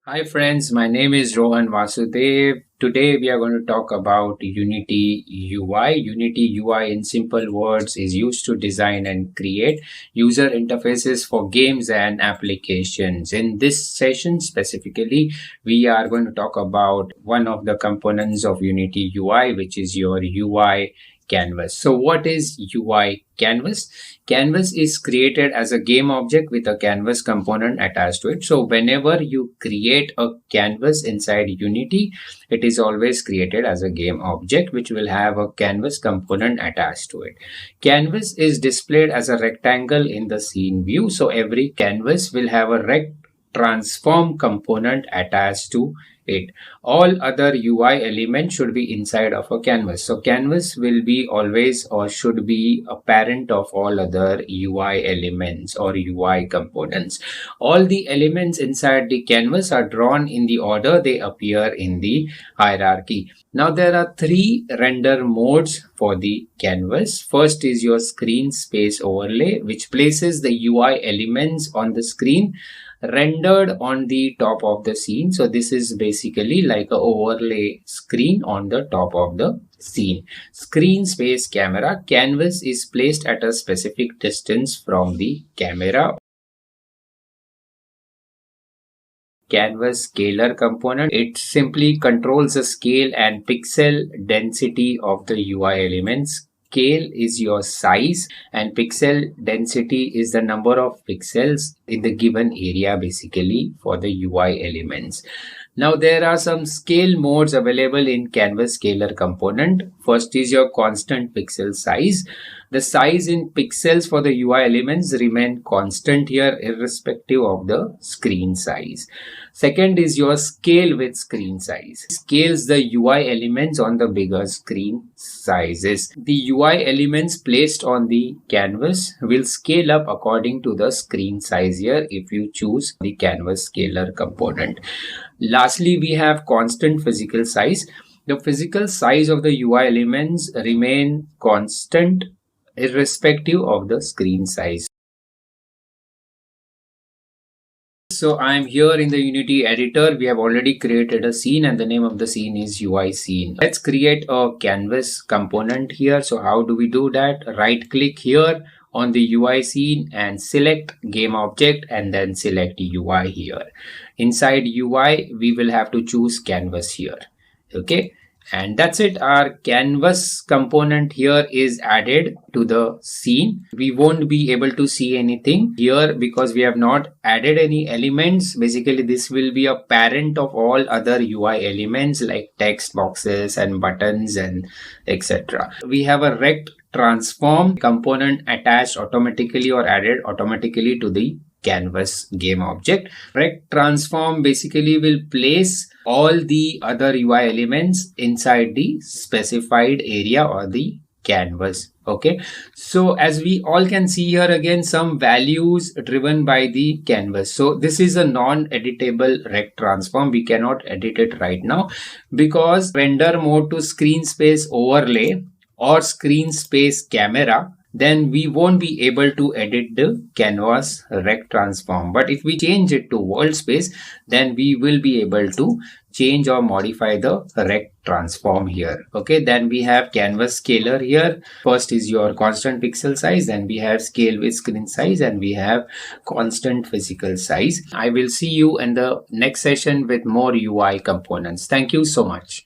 Hi friends, my name is Rohan Vasudev. Today we are going to talk about Unity UI. Unity UI in simple words is used to design and create user interfaces for games and applications. In this session specifically, we are going to talk about one of the components of Unity UI, which is your UI canvas. So what is UI canvas? Canvas is created as a game object with a canvas component attached to it. So whenever you create a canvas inside Unity, it is always created as a game object which will have a canvas component attached to it. Canvas is displayed as a rectangle in the scene view. So every canvas will have a rect transform component attached to it. All other UI elements should be inside of a canvas. So canvas will be always or should be a parent of all other UI elements or UI components. All the elements inside the canvas are drawn in the order they appear in the hierarchy. Now there are three render modes for the canvas. First is your screen space overlay, which places the UI elements on the screen rendered on the top of the scene. So this is basically like a overlay screen on the top of the scene. Screen space camera. Canvas is placed at a specific distance from the camera. Canvas scaler component. It simply controls the scale and pixel density of the UI elements. Scale is your size and pixel density is the number of pixels in the given area basically for the UI elements. Now there are some scale modes available in Canvas scaler component. First is your constant pixel size. The size in pixels for the UI elements remain constant here irrespective of the screen size. Second is your scale with screen size. Scales the UI elements on the bigger screen sizes. The UI elements placed on the canvas will scale up according to the screen size here if you choose the canvas scaler component. Lastly, we have constant physical size. The physical size of the UI elements remain constant irrespective of the screen size. So I'm here in the Unity editor. We have already created a scene and the name of the scene is UI scene. Let's create a canvas component here. So how do we do that? Right click here on the UI scene and select game object and then select UI here. Inside UI, we will have to choose canvas here. Okay. And that's it. Our canvas component here is added to the scene. We won't be able to see anything here because we have not added any elements. Basically, this will be a parent of all other UI elements like text boxes and buttons and etc. We have a rect transform component attached automatically or added automatically to the canvas game object. Rect transform basically will place all the other UI elements inside the specified area or the canvas. Okay, so as we all can see here again some values driven by the canvas. So this is a non-editable rect transform. We cannot edit it right now because render mode to screen space overlay or screen space camera, then we won't be able to edit the canvas rect transform. But if we change it to world space, then we will be able to change or modify the rect transform here. Okay, then we have canvas scaler here. First is your constant pixel size, then we have scale with screen size, and we have constant physical size. I will see you in the next session with more UI components. Thank you so much.